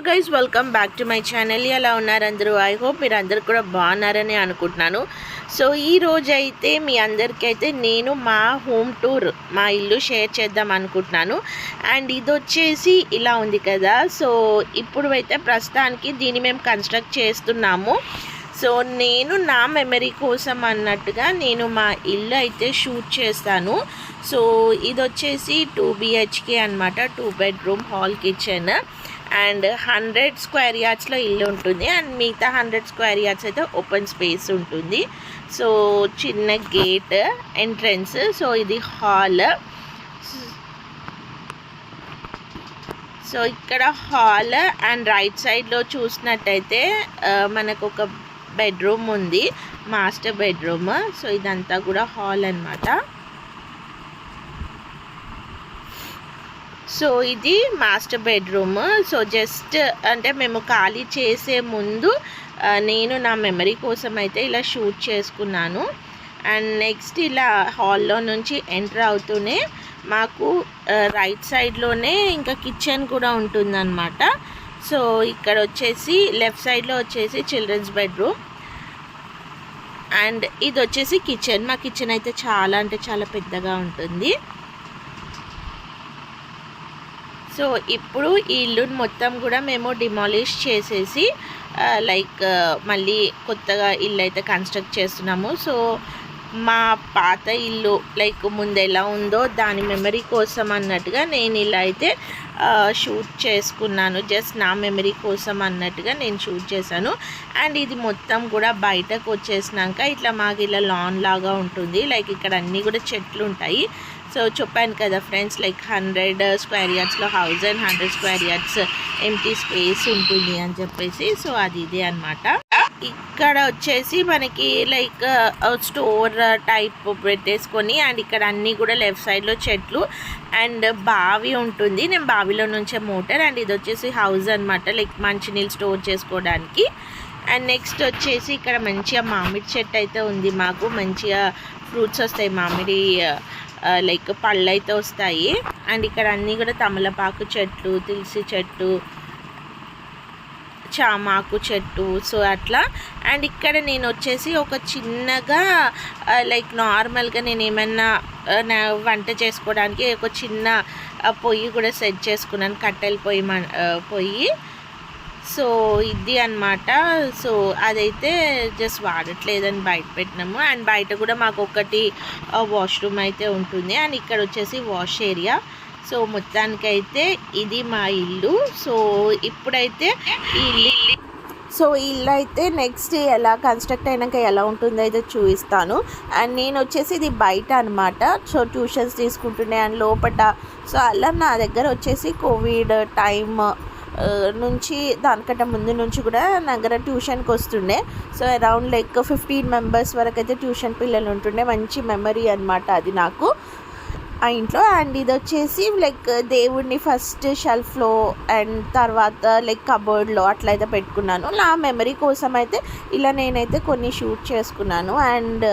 Guys, welcome back to my channel. ఎలా ఉన్నారు అందరూ? ఐ హోప్ మీరు అందరు కూడా బాగున్నారని అనుకుంటున్నాను. సో ఈ రోజు అయితే మీ అందరికీ అయితే నేను మా హోమ్ టూర్, మా ఇల్లు షేర్ చేద్దాం అనుకుంటున్నాను. అండ్ ఇది వచ్చేసి ఇలా ఉంది కదా. సో ఇప్పుడు అయితే ప్రస్తుతానికి దీన్ని మేము కన్స్ట్రక్ట్ చేస్తున్నాము. సో నేను నా మెమరీ కోసం అన్నట్టుగా నేను మా ఇల్లు అయితే షూట్ చేస్తాను. సో ఇది వచ్చేసి 2 BHK అనమాట. 2 bedroom hall kitchen and 100 square yardsలో ఇల్లు ఉంటుంది. అండ్ మిగతా 100 square yards అయితే ఓపెన్ స్పేస్ ఉంటుంది. సో చిన్న గేట్ ఎంట్రన్స్. సో ఇది హాల్. సో ఇక్కడ హాల్ అండ్ రైట్ సైడ్లో చూసినట్టయితే మనకు ఒక బెడ్రూమ్ ఉంది, మాస్టర్ బెడ్రూమ్. సో ఇదంతా కూడా హాల్ అన్నమాట. సో ఇది మాస్టర్ బెడ్రూమ్. సో జస్ట్ అంటే మేము ఖాళీ చేసే ముందు నేను నా మెమరీ కోసం అయితే ఇలా షూట్ చేసుకున్నాను. అండ్ నెక్స్ట్ ఇలా హాల్లో నుంచి ఎంటర్ అవుతూనే మాకు రైట్ సైడ్లోనే ఇంకా కిచెన్ కూడా ఉంటుందన్నమాట. సో ఇక్కడ వచ్చేసి లెఫ్ట్ సైడ్లో వచ్చేసి చిల్డ్రన్స్ బెడ్రూమ్ అండ్ ఇది వచ్చేసి కిచెన్. మా కిచెన్ అయితే చాలా అంటే చాలా పెద్దగా ఉంటుంది. సో ఇప్పుడు ఈ ఇల్లుని మొత్తం కూడా మేము డిమాలిష్ చేసేసి లైక్ మళ్ళీ కొత్తగా ఇల్లు అయితే కన్స్ట్రక్ట్ చేస్తున్నాము. సో మా పాత ఇల్లు లైక్ ముందు ఎలా ఉందో దాని మెమరీ కోసం అన్నట్టుగా నేను ఇలా అయితే షూట్ చేసుకున్నాను. జస్ట్ నా మెమరీ కోసం అన్నట్టుగా నేను షూట్ చేశాను. అండ్ ఇది మొత్తం కూడా బయటకు వచ్చేసినాక ఇట్లా మాకు ఇలా లాన్ లాగా ఉంటుంది. లైక్ ఇక్కడ అన్నీ కూడా చెట్లు ఉంటాయి. సో చెప్పాను కదా ఫ్రెండ్స్, లైక్ 100 square yardsలో house and 100 square yards empty space ఉంటుంది అని చెప్పేసి. సో అది ఇదే అనమాట. ఇక్కడ వచ్చేసి మనకి లైక్ స్టోర్ టైప్ పెట్టేసుకొని అండ్ ఇక్కడ అన్నీ కూడా లెఫ్ట్ సైడ్లో చెట్లు అండ్ బావి ఉంటుంది. నేను బావిలో నుంచే మోటార్. అండ్ ఇది వచ్చేసి హౌస్ అనమాట, లైక్ మంచినీళ్ళు స్టోర్ చేసుకోవడానికి. అండ్ నెక్స్ట్ వచ్చేసి ఇక్కడ మంచిగా మామిడి చెట్టు అయితే ఉంది. మాకు మంచిగా ఫ్రూట్స్ వస్తాయి, మామిడి లైక్ పళ్ళు అయితే వస్తాయి. అండ్ ఇక్కడ అన్నీ కూడా తమలపాకు చెట్లు, తులసి చెట్టు, చామాకు చెట్టు. సో అట్లా. అండ్ ఇక్కడ నేను వచ్చేసి ఒక చిన్నగా లైక్ నార్మల్గా నేను ఏమన్నా వంట చేసుకోవడానికి ఒక చిన్న పొయ్యి కూడా సెట్ చేసుకున్నాను, కట్టెల పొయ్యి. సో ఇది అనమాట. సో అదైతే జస్ట్ వాడట్లేదని బయట పెట్టినాము. అండ్ బయట కూడా మాకు ఒకటి వాష్రూమ్ అయితే ఉంటుంది. అండ్ ఇక్కడ వచ్చేసి వాష్ ఏరియా. సో మొత్తానికైతే ఇది మా ఇల్లు. సో ఇప్పుడైతే ఈ ఇల్లు అయితే నెక్స్ట్ ఎలా కన్స్ట్రక్ట్ అయినాక ఎలా ఉంటుందో అయితే చూపిస్తాను. అండ్ నేను వచ్చేసి ఇది బయట అనమాట. సో ట్యూషన్స్ తీసుకుంటుండే అండ్ లోపల. సో అలా నా దగ్గర వచ్చేసి కోవిడ్ టైం నుంచి దానికంటే ముందు నుంచి కూడా నా దగ్గర ట్యూషన్కి వస్తుండే. సో అరౌండ్ లైక్ 15 members వరకు అయితే ట్యూషన్ పిల్లలు ఉంటుండే. మంచి మెమరీ అనమాట అది నాకు ఆ ఇంట్లో. అండ్ ఇది వచ్చేసి లైక్ దేవుడిని ఫస్ట్ షెల్ఫ్లో అండ్ తర్వాత లైక్ కబోర్డ్లో అట్లయితే పెట్టుకున్నాను. నా మెమరీ కోసం అయితే ఇలా నేనైతే కొన్ని షూట్ చేసుకున్నాను. అండ్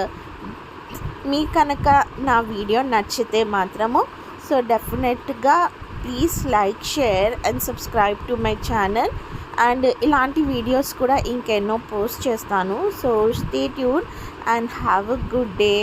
మీకు కనుక నా వీడియో నచ్చితే మాత్రము సో డెఫినెట్గా please like, share and subscribe to my channel. And ఇలాంటి వీడియోస్ కూడా ఇంకెన్నో పోస్ట్ చేస్తాను. So stay tune and have a good day.